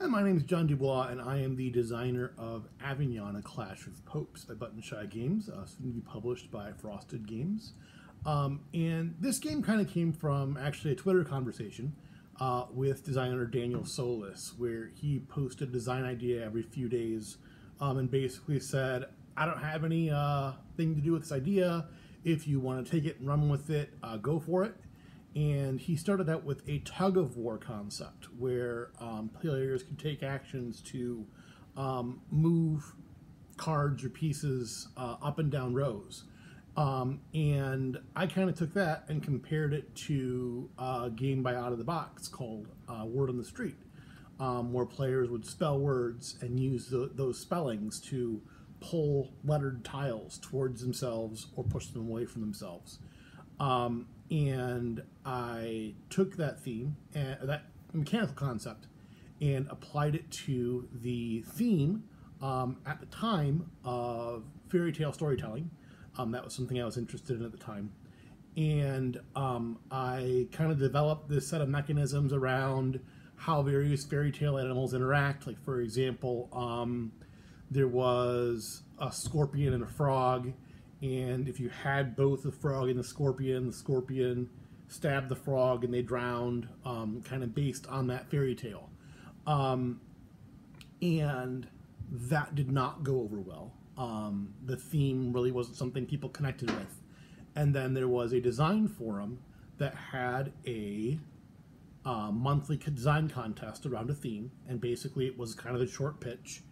Hi, my name is John Dubois, and I am the designer of Avignon, A Clash of Popes by Button Shy Games, soon to be published by Frosted Games. And this game kind of came from actually a Twitter conversation with designer Daniel Solis, where he posted a design idea every few days and basically said, I don't have any thing to do with this idea. If you want to take it and run with it, go for it. And he started out with a tug-of-war concept where players could take actions to move cards or pieces up and down rows. And I kind of took that and compared it to a game by Out of the Box called Word on the Street, where players would spell words and use those spellings to pull lettered tiles towards themselves or push them away from themselves. And I took that theme, that mechanical concept, and applied it to the theme at the time of fairy tale storytelling. That was something I was interested in at the time. And I kind of developed this set of mechanisms around how various fairy tale animals interact. Like, for example, there was a scorpion and a frog. And if you had both the frog and the scorpion stabbed the frog and they drowned, kind of based on that fairy tale. And that did not go over well. The theme really wasn't something people connected with. And then there was a design forum that had a monthly design contest around a theme. And basically it was kind of a short pitch.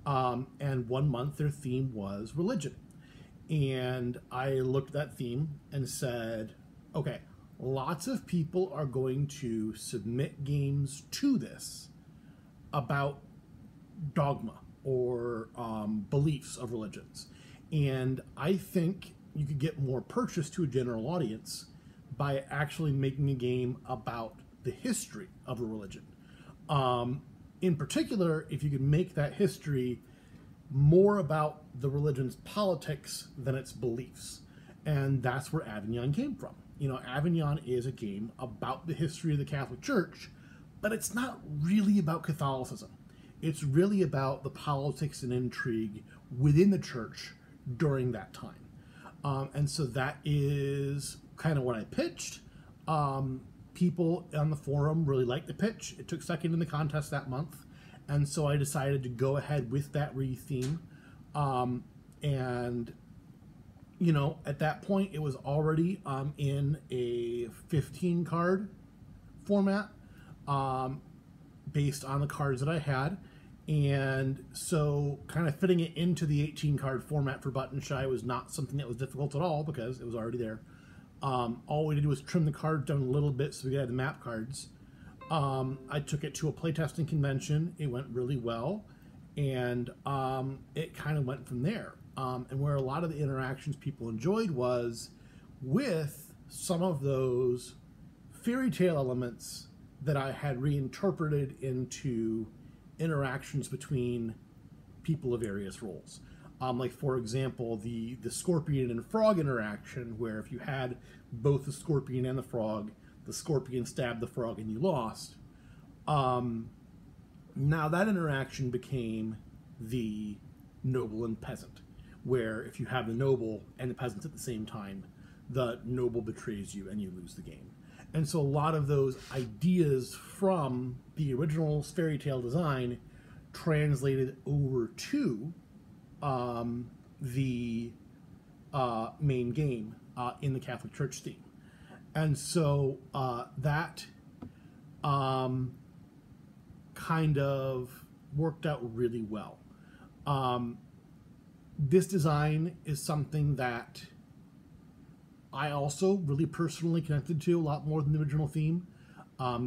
And 1 month their theme was religion. And I looked at that theme and said, okay, lots of people are going to submit games to this about dogma or beliefs of religions. And I think you could get more purchase to a general audience by actually making a game about the history of a religion. In particular, if you could make that history more about the religion's politics than its beliefs. And that's where Avignon came from. You know, Avignon is a game about the history of the Catholic Church, but it's not really about Catholicism. It's really about the politics and intrigue within the church during that time. And so that is kind of what I pitched. People on the forum really liked the pitch. It took second in the contest that month. And so I decided to go ahead with that re-theme. And, you know, at that point, it was already in a 15-card format based on the cards that I had. And so kind of fitting it into the 18-card format for Button Shy was not something that was difficult at all because it was already there. All we did was trim the cards down a little bit so we could add the map cards. I took it to a playtesting convention. It went really well, and it kind of went from there. And where a lot of the interactions people enjoyed was with some of those fairy tale elements that I had reinterpreted into interactions between people of various roles. Like, for example, the scorpion and frog interaction, where if you had both the scorpion and the scorpion stabbed the frog and you lost. Now that interaction became the noble and peasant, where if you have the noble and the peasant at the same time, the noble betrays you and you lose the game. And so a lot of those ideas from the original fairy tale design translated over to the main game in the Catholic Church theme. And so that kind of worked out really well. This design is something that I also really personally connected to a lot more than the original theme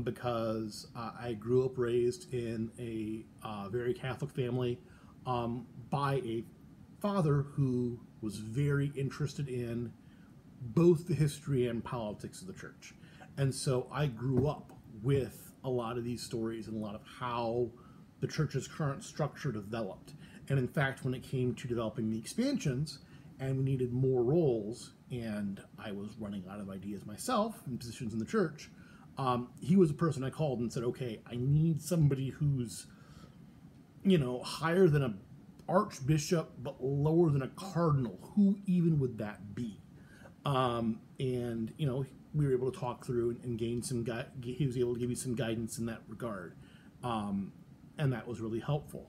because I grew up raised in a very Catholic family by a father who was very interested in both the history and politics of the church. And so I grew up with a lot of these stories and a lot of how the church's current structure developed. And in fact, when it came to developing the expansions and we needed more roles, and I was running out of ideas myself and positions in the church, he was the person I called and said, okay, I need somebody who's higher than a archbishop, but lower than a cardinal. Who even would that be? And we were able to talk through and gain some he was able to give you some guidance in that regard, and that was really helpful.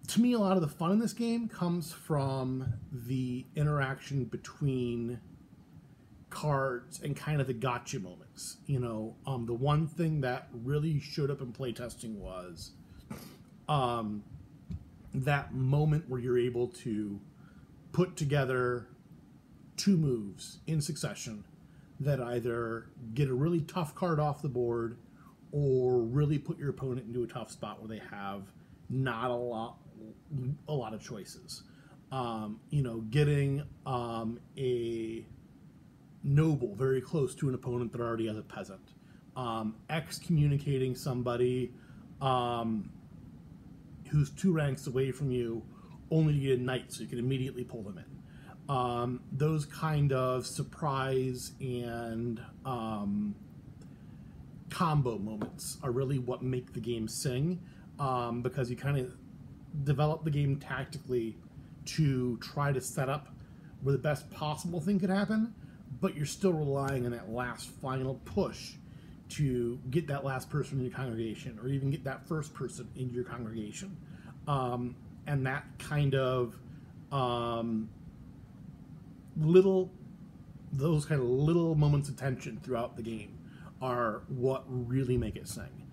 To me, a lot of the fun in this game comes from the interaction between cards and kind of the gotcha moments. The one thing that really showed up in playtesting was that moment where you're able to put together two moves in succession that either get a really tough card off the board or really put your opponent into a tough spot where they have not a lot of choices. Getting a noble very close to an opponent that already has a peasant. Excommunicating somebody who's 2 ranks away from you only to get a knight so you can immediately pull them in. Those kind of surprise and combo moments are really what make the game sing, because you kind of develop the game tactically to try to set up where the best possible thing could happen, but you're still relying on that last final push to get that last person in your congregation, or even get that first person in your congregation. And that kind of those kind of little moments of tension throughout the game are what really make it sing.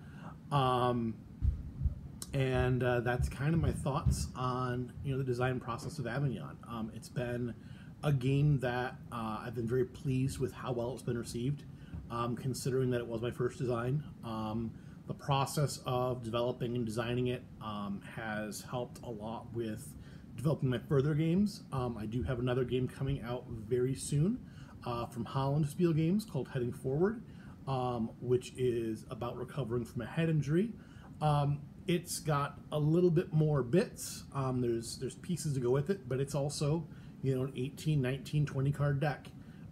And that's kind of my thoughts on the design process of Avignon. It's been a game that I've been very pleased with how well it's been received, considering that it was my first design. The process of developing and designing it has helped a lot with developing my further games. I do have another game coming out very soon from Holland Spiel Games called Heading Forward, which is about recovering from a head injury. It's got a little bit more bits. There's pieces to go with it, but it's also an 18, 19, 20 card deck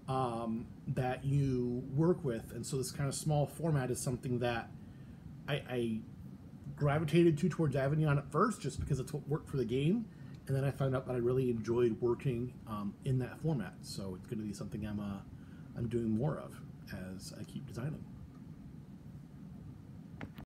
that you work with. And so this kind of small format is something that I gravitated towards Avignon at first, just because it's what worked for the game. And then I found out that I really enjoyed working in that format. So it's going to be something I'm doing more of as I keep designing.